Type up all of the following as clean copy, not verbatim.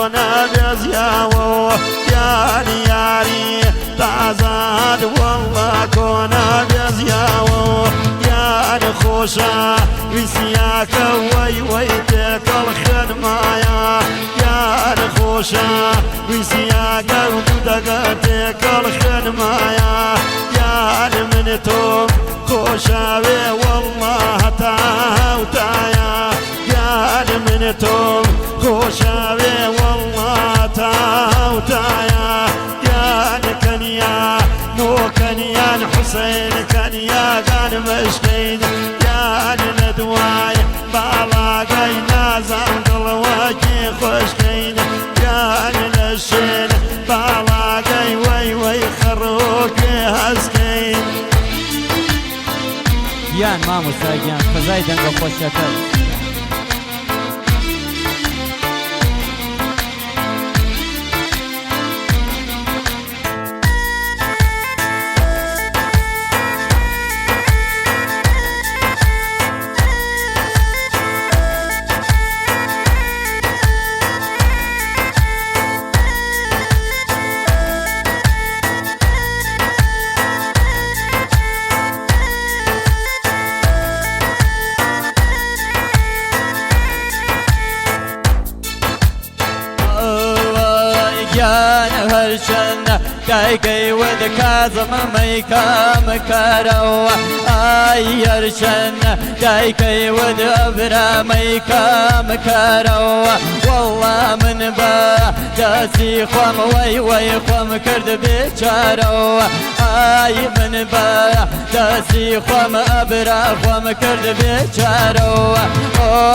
کۆنا بێزیاوە یاری یاری تازاد وەڵا کۆنا بێزیاوە یاری خۆشە ویسیاکە وەی وەی تێکەڵ خوێنمایە یاری خۆشە ویسیاکە و دوودەگە تێکەڵ خوێنمایە یاری من تۆم خۆشاوێ وەڵا هەتا هەوتایە یاری من تۆم خۆشاوێ وەڵا هەتا هەوتایە یاری کەنیا نۆکەنیان حوسێن کەنیاگان مەشکەین یاری لە دوای باڵاگەی نازان دڵەوەکی خۆشکەین یاری لە شێن باڵاگەی وەی وەی خەڕۆکێ هەستکەین گیان مامۆستا گیان خزای دەنگە خۆشەکە هرشنا دايقي ودكا زمامي كامكارو اي هرشنا دايقي ود ابرامي كامكارو والله من با داسي خوام وي وي خوام كرد بيچارو اي من با داسي خوام ابرا خوام كرد بيچارو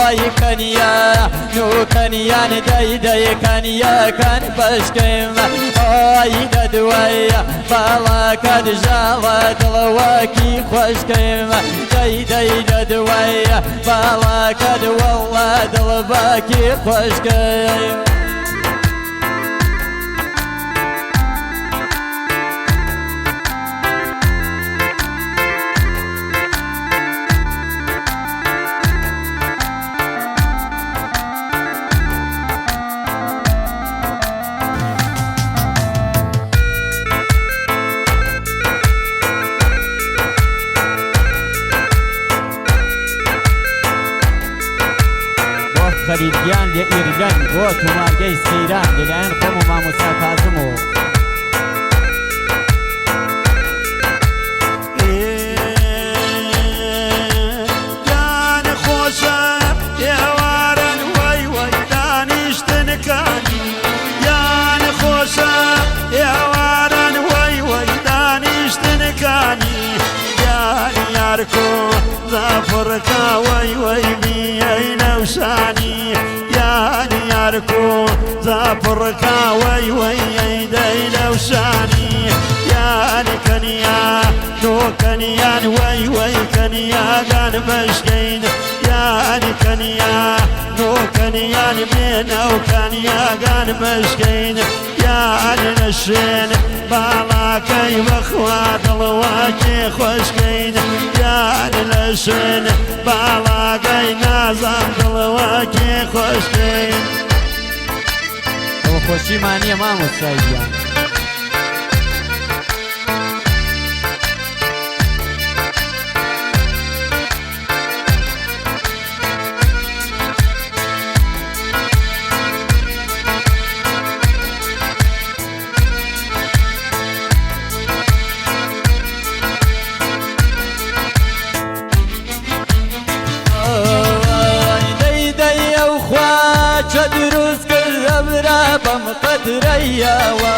اي كنيا نو كنيان داي داي كنيا كان بشكيم اي ددويا بالا كد جالا دلواكي خوشكيم داي داي ددويا بالا كد والله دلواكي خوشكيم خەریکیان لە ئیرلەند بۆ تومارگەی سەیران لەلایەن خۆم و مامۆستا کازمەوە یانی خۆشە ئێوارن وەی وەی دانیشتنەکانی یانی خۆشە ئێوارن وەی وەی دانیشتنەکانی یانی یارکۆ زافڕەکە وەی وەی بیەی نەوشانی یانی یارکۆ زافڕەکە وەی وەی ئەیدەی نەوشانی یانی کەنیا نۆکەنیان وەی وەی کەنیاگان بەشکەین یانی کەنیا نۆکەنیان بێنەو کەنیاگان بەشکەین یانی نەشێن باڵاکەی بەخوا دڵواکێ خۆشکەین یانی لە شوێن باڵاگەی نازان دڵواکێ خۆشکەین ئەوە خۆشیمانیە مامۆستا گیان دروس كل برابم قدرياوا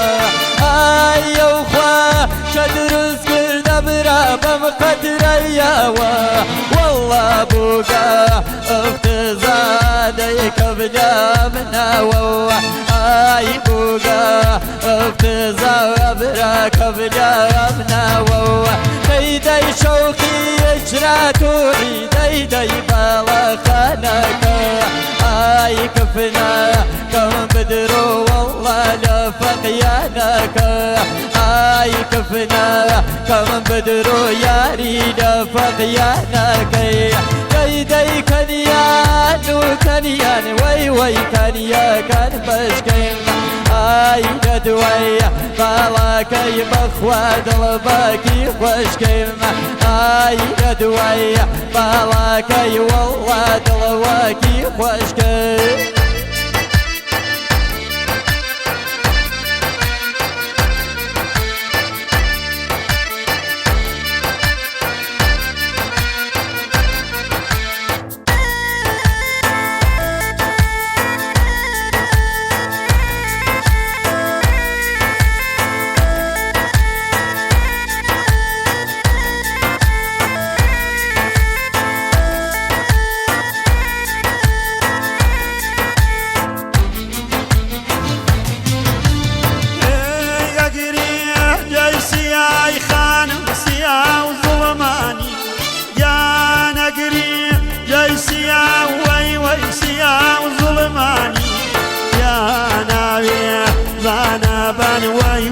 اي وخوا شدروس كل برابم قدرياوا والله بوقا افتزاديك بجابنا اي بوقا افتزابرك بجابنا داي شوقي اجراتو داي بالا خانك آي كفنا كم بدرو والله لفقيانك آي كفنا كم بدرو ياري لفقيانك دي كنيان وكنيان وي كنيا كان بشكين آي ندوي بالاكي بخواد الباكي خوشكين آي ندوي بالاكي والله دلواكي خوشكين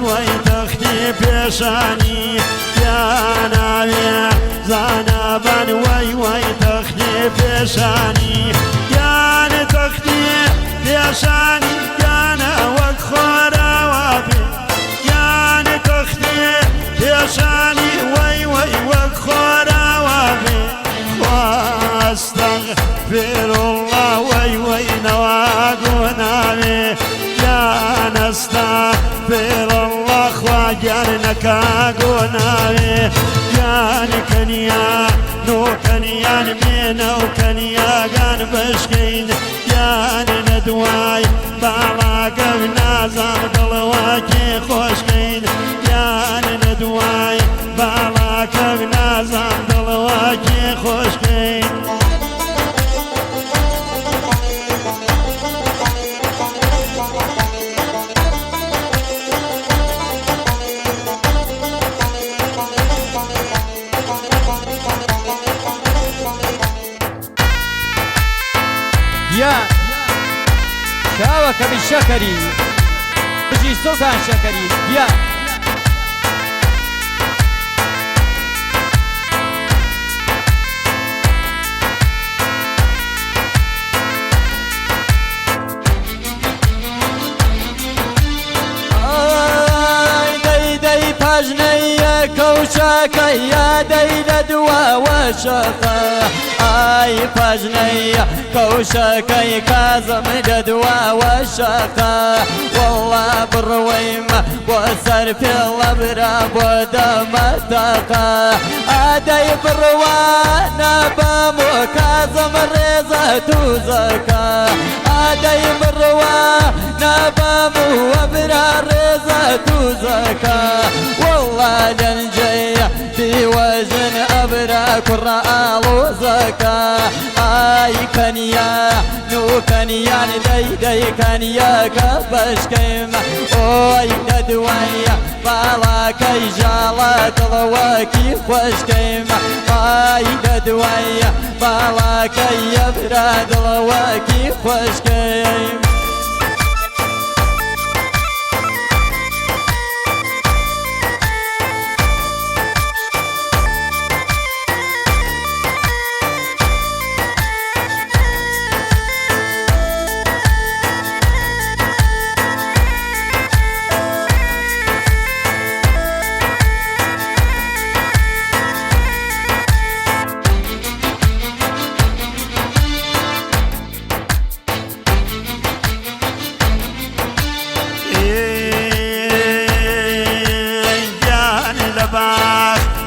وي تختي بيشاني يا ناوي زانبان وي تختي بيشاني يا تختي بيشاني يا وخورا وابي يا تختي بيشاني وي وخورا وابي واستغفر الله وي نواقونامي يا نستغفر الله خواجرنك قناوي يا كنيا نو كنيان مينا وكنيا قان بشكين يا ندواي بالاك بنازم دلواكي خوشكين يا ندواي بالاك بنازم دلواكي خوشكين يا شاوك بالشكري بجي سلطان شكري يا دي پاجنية كوشاكا يا دي لدوا وشفا آي پاجنية كوشاكا كازم لدوا وشفا والله برويمة وسر في الابراب ودمتقا آدي بروانا بامو كازم الرزة توزكا آدي بروانا بامو وبرا الرزة توزكا والله لنجي في وزن أبرا كرة وزكا آي كنيا نو كنيان دي كنيا كبشكيم اوي ندوي بالاكي جالات الواكي خوشكيم آي ندوي بالاكي يبراد الواكي خوشكيم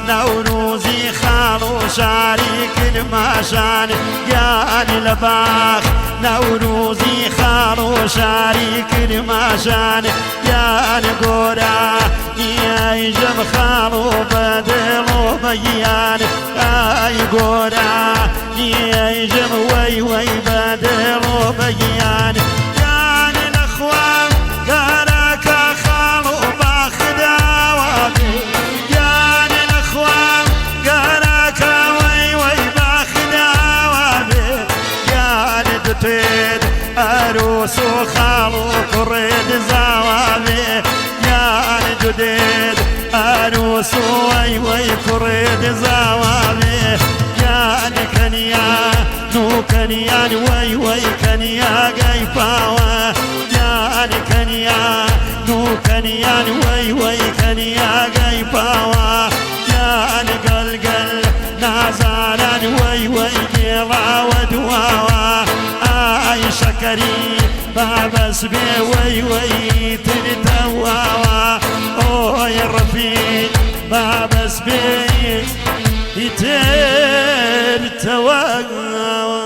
نوروزي خالو شاريك المشان جاني لباخ نوروزي خالو شاريك المشان جاني قورا يجم خالو بدلو بيان اي قورا يجم وي بدلو بيان جاني الاخوان قالك خالو باخدا وابي سوي ويكرد زوابي يعني كنيا نو كنيا وي كنيا قيفاوة يعني كنيا نو كنيا وي كنيا قيفاوة يعني قلقل نازالا وي قيرا ودواوة آي شكري بابس بي وي ترتواوة اوي الرفيق بابس بي ترتواوة